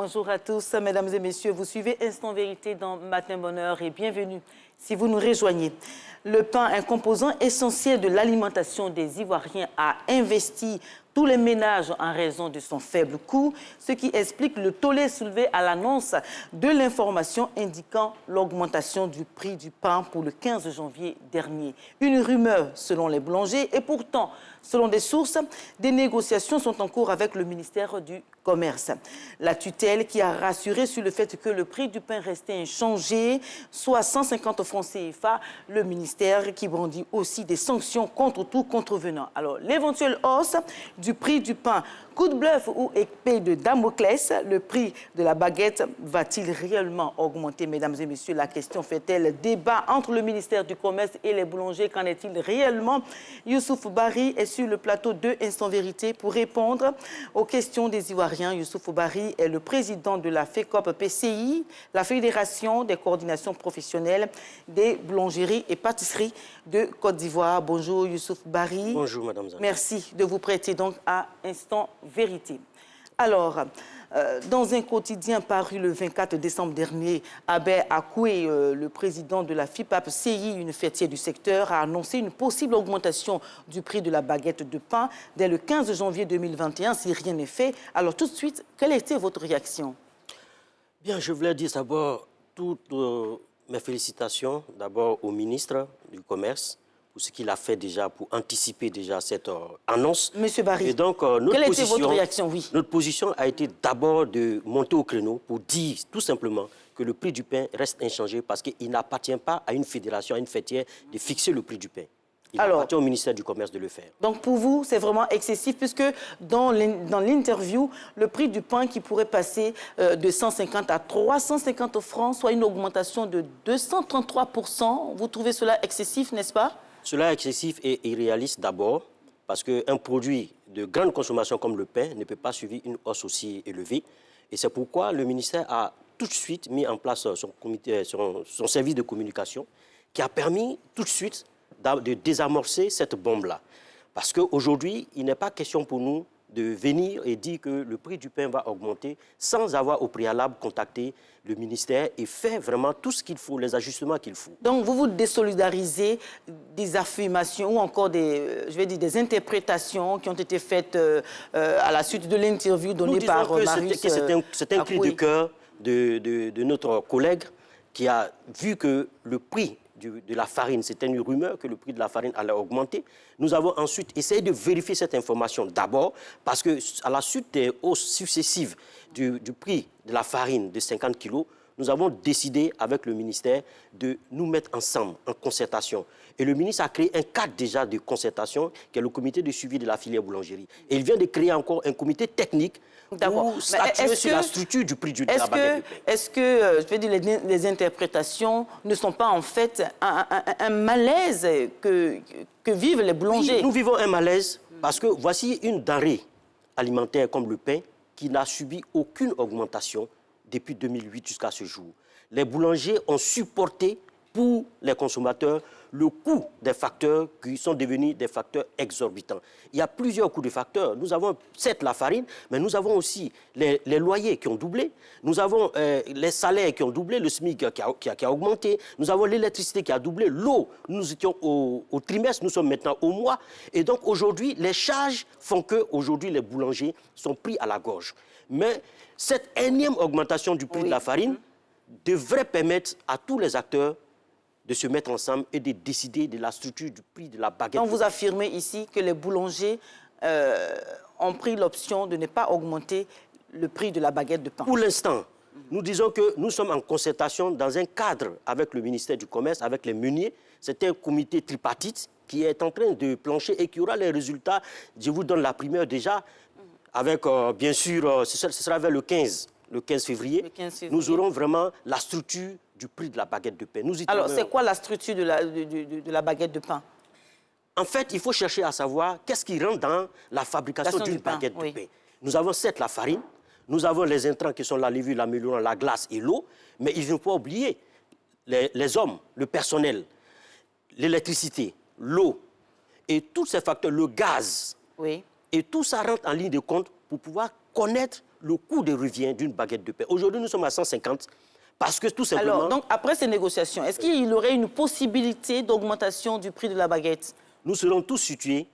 Bonjour à tous, mesdames et messieurs. Vous suivez Instant Vérité dans Matin Bonheur et bienvenue si vous nous rejoignez. Le pain, un composant essentiel de l'alimentation des Ivoiriens, a investi tous les ménages en raison de son faible coût, ce qui explique le tollé soulevé à l'annonce de l'information indiquant l'augmentation du prix du pain pour le 15 janvier dernier. Une rumeur selon les boulangers et pourtant, selon des sources, des négociations sont en cours avec le ministère du Commerce. La tutelle qui a rassuré sur le fait que le prix du pain restait inchangé, soit 150 francs CFA, le ministère qui brandit aussi des sanctions contre tout contrevenant. Alors, l'éventuelle hausse du prix du pain, coup de bluff ou épée de Damoclès, le prix de la baguette va-t-il réellement augmenter, mesdames et messieurs? La question fait-elle débat entre le ministère du Commerce et les boulangers? Qu'en est-il réellement? Youssouf Bari est sur le plateau de Instant Vérité pour répondre aux questions des Ivoiriens. Youssouf Bari est le président de la FECOP PCI, la Fédération des coordinations professionnelles des boulangeries et pâtisseries de Côte d'Ivoire. Bonjour Youssouf Bari. Bonjour Madame Zane. Merci de vous prêter donc à Instant Vérité. Alors, dans un quotidien paru le 24 décembre dernier, Abel Akoué, le président de la FIPAP-CI, une fêtière du secteur, a annoncé une possible augmentation du prix de la baguette de pain dès le 15 janvier 2021, si rien n'est fait. Alors tout de suite, quelle était votre réaction? Bien, je voulais dire d'abord toutes mes félicitations d'abord au ministre du Commerce pour ce qu'il a fait déjà pour anticiper déjà cette annonce. Monsieur Barry, et donc, quelle était votre réaction? Oui. Notre position a été d'abord de monter au créneau pour dire tout simplement que le prix du pain reste inchangé parce qu'il n'appartient pas à une fédération, à une fêtière de fixer le prix du pain. Il appartient au ministère du Commerce de le faire. Donc pour vous, c'est vraiment excessif puisque dans l'interview, le prix du pain qui pourrait passer de 150 à 350 francs, soit une augmentation de 233%, vous trouvez cela excessif, n'est-ce pas? Cela est excessif et irréaliste d'abord parce qu'un produit de grande consommation comme le pain ne peut pas suivre une hausse aussi élevée. Et c'est pourquoi le ministère a tout de suite mis en place son service de communication qui a permis tout de suite de désamorcer cette bombe-là. Parce qu'aujourd'hui, il n'est pas question pour nous de venir et dire que le prix du pain va augmenter sans avoir au préalable contacté le ministère et faire vraiment tout ce qu'il faut, les ajustements qu'il faut. Donc vous vous désolidarisez des affirmations ou encore des interprétations qui ont été faites à la suite de l'interview donnée par Marius. C'est un cri de cœur de notre collègue qui a vu que le prix de la farine, c'était une rumeur que le prix de la farine allait augmenter. Nous avons ensuite essayé de vérifier cette information d'abord parce qu'à la suite des hausses successives du prix de la farine de 50 kilos, nous avons décidé avec le ministère de nous mettre ensemble en concertation. Et le ministre a créé un cadre déjà de concertation qui est le comité de suivi de la filière boulangerie. Et il vient de créer encore un comité technique pour statuer sur la structure du prix de la baguette de pain. Est-ce que, je veux dire, les interprétations ne sont pas en fait un malaise que vivent les boulangers? Oui, nous vivons un malaise parce que voici une denrée alimentaire comme le pain qui n'a subi aucune augmentation depuis 2008 jusqu'à ce jour. Les boulangers ont supporté pour les consommateurs le coût des facteurs qui sont devenus des facteurs exorbitants. Il y a plusieurs coûts de facteurs. Nous avons certes la farine, mais nous avons aussi les loyers qui ont doublé, nous avons les salaires qui ont doublé, le SMIC qui a augmenté, nous avons l'électricité qui a doublé, l'eau, nous étions au trimestre, nous sommes maintenant au mois. Et donc aujourd'hui, les charges font qu'aujourd'hui les boulangers sont pris à la gorge. Mais cette énième augmentation du prix de la farine devrait permettre à tous les acteurs de se mettre ensemble et de décider de la structure du prix de la baguette. Donc vous affirmez ici que les boulangers ont pris l'option de ne pas augmenter le prix de la baguette de pain. Pour l'instant, nous disons que nous sommes en concertation dans un cadre avec le ministère du Commerce, avec les meuniers. C'est un comité tripartite qui est en train de plancher et qui aura les résultats. Je vous donne la primeur déjà, avec bien sûr, ce sera vers le 15 février. Nous aurons vraiment la structure du prix de la baguette de pain. Alors, c'est quoi la structure de la baguette de pain? En fait, il faut chercher à savoir qu'est-ce qui rentre dans la fabrication d'une baguette de pain. Nous avons certes la farine, nous avons les intrants qui sont la levure, l'amélioration, la glace et l'eau, mais il ne faut pas oublier les hommes, le personnel, l'électricité, l'eau et tous ces facteurs, le gaz. Oui. Et tout ça rentre en ligne de compte pour pouvoir connaître le coût de revient d'une baguette de pain. Aujourd'hui, nous sommes à 150 parce que tout simplement... Alors, donc, après ces négociations, est-ce qu'il y aurait une possibilité d'augmentation du prix de la baguette? Nous serons tous situés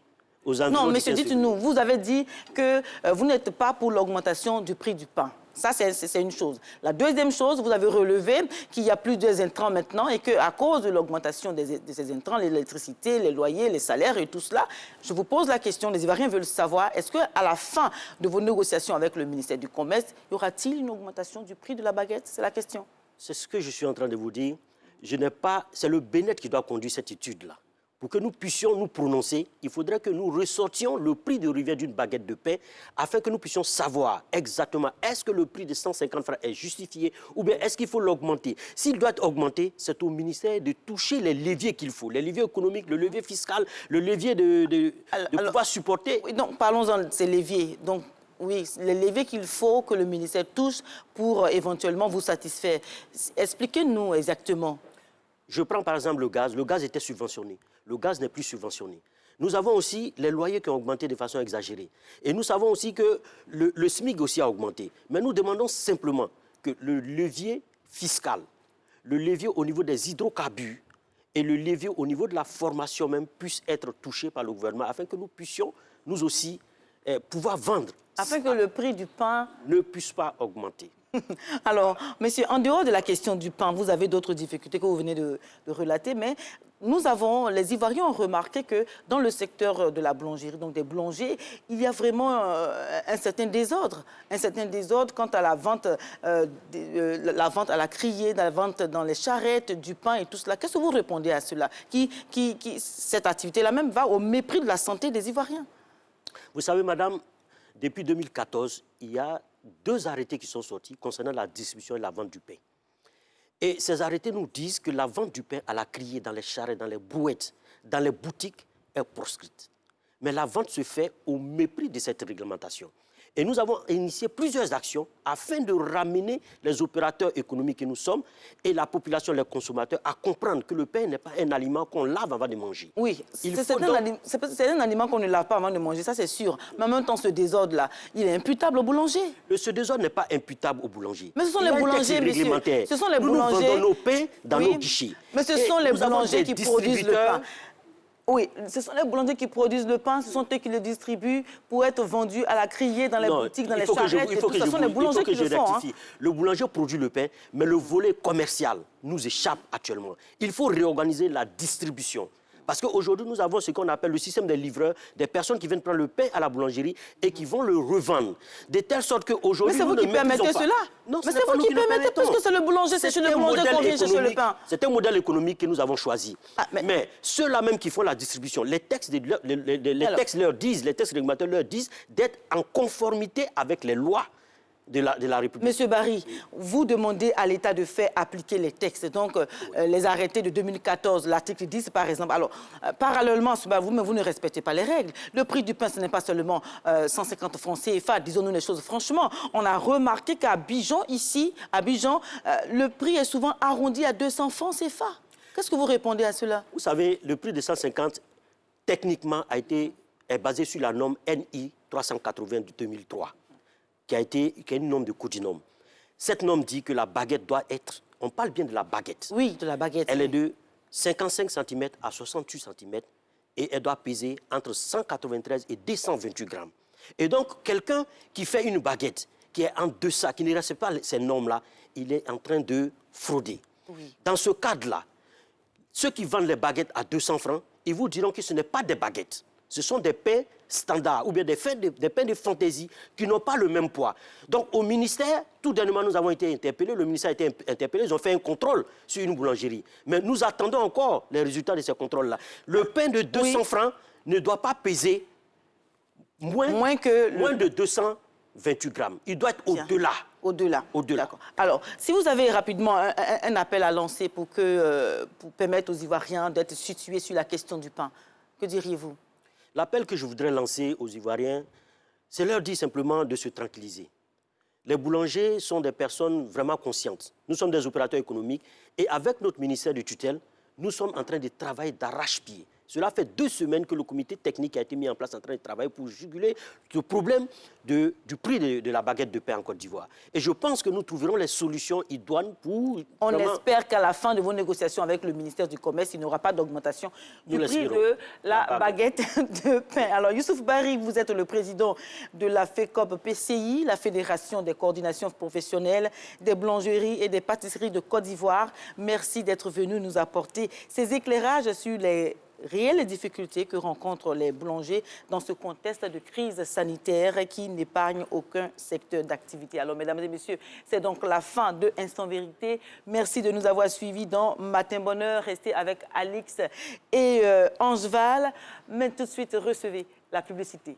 aux environs... Non, monsieur, dites-nous, vous avez dit que vous n'êtes pas pour l'augmentation du prix du pain. Ça, c'est une chose. La deuxième chose, vous avez relevé qu'il y a plusieurs intrants maintenant et qu'à cause de l'augmentation de ces intrants, l'électricité, les loyers, les salaires et tout cela, je vous pose la question, les Ivoiriens veulent savoir, est-ce qu'à la fin de vos négociations avec le ministère du Commerce, y aura-t-il une augmentation du prix de la baguette? C'est la question. C'est ce que je suis en train de vous dire. C'est le BNET qui doit conduire cette étude-là. Pour que nous puissions nous prononcer, il faudrait que nous ressortions le prix de revient d'une baguette de pain afin que nous puissions savoir exactement est-ce que le prix de 150 francs est justifié ou bien est-ce qu'il faut l'augmenter. S'il doit être augmenté, c'est au ministère de toucher les leviers qu'il faut, les leviers économiques, le levier fiscal, le levier de pouvoir supporter. Oui, donc parlons-en de ces leviers. Donc, oui, les leviers qu'il faut que le ministère touche pour éventuellement vous satisfaire. Expliquez-nous exactement. Je prends par exemple le gaz. Le gaz était subventionné. Le gaz n'est plus subventionné. Nous avons aussi les loyers qui ont augmenté de façon exagérée. Et nous savons aussi que le SMIC aussi a augmenté. Mais nous demandons simplement que le levier fiscal, le levier au niveau des hydrocarbures et le levier au niveau de la formation même puissent être touchés par le gouvernement afin que nous puissions, nous aussi, pouvoir vendre. Afin que le prix du pain ne puisse pas augmenter. Alors, monsieur, en dehors de la question du pain, vous avez d'autres difficultés que vous venez de relater, mais les Ivoiriens ont remarqué que dans le secteur de la boulangerie, donc des boulangers, il y a vraiment un certain désordre. Un certain désordre quant à la vente à la criée, la vente dans les charrettes, du pain et tout cela. Qu'est-ce que vous répondez à cela? Cette activité-là même va au mépris de la santé des Ivoiriens. Vous savez, madame, depuis 2014, il y a 2 arrêtés qui sont sortis concernant la distribution et la vente du pain. Et ces arrêtés nous disent que la vente du pain à la criée, dans les charrettes, dans les brouettes, dans les boutiques, est proscrite. Mais la vente se fait au mépris de cette réglementation. Et nous avons initié plusieurs actions afin de ramener les opérateurs économiques que nous sommes et la population, les consommateurs, à comprendre que le pain n'est pas un aliment qu'on lave avant de manger. Oui, c'est un aliment qu'on ne lave pas avant de manger, ça c'est sûr. Mais en même temps, ce désordre-là, il est imputable au boulanger. Ce désordre n'est pas imputable au boulanger. Mais ce sont les boulangers, monsieur. Ce sont les boulangers. Nous vendons nos pains dans nos guichets. Mais ce sont les boulangers qui produisent le pain. Oui, ce sont les boulangers qui produisent le pain, ce sont eux qui le distribuent pour être vendu à la criée, dans les boutiques, dans les charrettes. Ce sont les boulangers qui le font. Le boulanger produit le pain, mais le volet commercial nous échappe actuellement. Il faut réorganiser la distribution. Parce qu'aujourd'hui, nous avons ce qu'on appelle le système des livreurs, des personnes qui viennent prendre le pain à la boulangerie et qui vont le revendre. De telle sorte qu'aujourd'hui, mais c'est vous qui permettez cela? Non, mais c'est vous qui permettez, parce que c'est le boulanger, c'est chez le boulanger qu'on vient chercher le pain. C'est un modèle économique que nous avons choisi. Mais ceux-là même qui font la distribution, les textes leur disent, les textes réglementaires leur disent d'être en conformité avec les lois de la République. Monsieur Barry, vous demandez à l'État de faire appliquer les textes, donc les arrêtés de 2014, l'article 10 par exemple. Alors, parallèlement, vous ne respectez pas les règles. Le prix du pain, ce n'est pas seulement 150 francs CFA, disons-nous les choses franchement. On a remarqué qu'à Abidjan, le prix est souvent arrondi à 200 francs CFA. Qu'est-ce que vous répondez à cela? Vous savez, le prix de 150, techniquement, est basé sur la norme NI 380 de 2003. Qui est une norme de codinome. Cette norme dit que la baguette doit être, on parle bien de la baguette. Oui, de la baguette. Elle est de 55 cm à 68 cm et elle doit peser entre 193 et 228 grammes. Et donc, quelqu'un qui fait une baguette qui est en deçà, qui ne respecte pas ces normes-là, il est en train de frauder. Oui. Dans ce cadre-là, ceux qui vendent les baguettes à 200 francs, ils vous diront que ce n'est pas des baguettes. Ce sont des pains standards ou bien des pains de fantaisie qui n'ont pas le même poids. Donc au ministère, tout dernièrement, nous avons été interpellés, le ministère a été interpellé, ils ont fait un contrôle sur une boulangerie. Mais nous attendons encore les résultats de ces contrôles-là. Le pain de 200 francs ne doit pas peser moins de 228 grammes. Il doit être au-delà. Au-delà. D'accord. Alors, si vous avez rapidement un appel à lancer pour permettre aux Ivoiriens d'être situés sur la question du pain, que diriez-vous? L'appel que je voudrais lancer aux Ivoiriens, c'est leur dire simplement de se tranquilliser. Les boulangers sont des personnes vraiment conscientes. Nous sommes des opérateurs économiques et avec notre ministère de tutelle, nous sommes en train de travailler d'arrache-pied. Cela fait 2 semaines que le comité technique a été mis en place en train de travailler pour juguler le problème du prix de la baguette de pain en Côte d'Ivoire. Et je pense que nous trouverons les solutions idoines pour... On vraiment... espère qu'à la fin de vos négociations avec le ministère du Commerce, il n'y aura pas d'augmentation du prix de la baguette de pain. Alors, Youssouf Bari, vous êtes le président de la FECOP PCI, la Fédération des coordinations professionnelles des boulangeries et des pâtisseries de Côte d'Ivoire. Merci d'être venu nous apporter ces éclairages sur les réelles difficultés que rencontrent les boulangers dans ce contexte de crise sanitaire qui n'épargne aucun secteur d'activité. Alors, mesdames et messieurs, c'est donc la fin de Instant Vérité. Merci de nous avoir suivis dans Matin Bonheur. Restez avec Alix et Angeval. Mais tout de suite, recevez la publicité.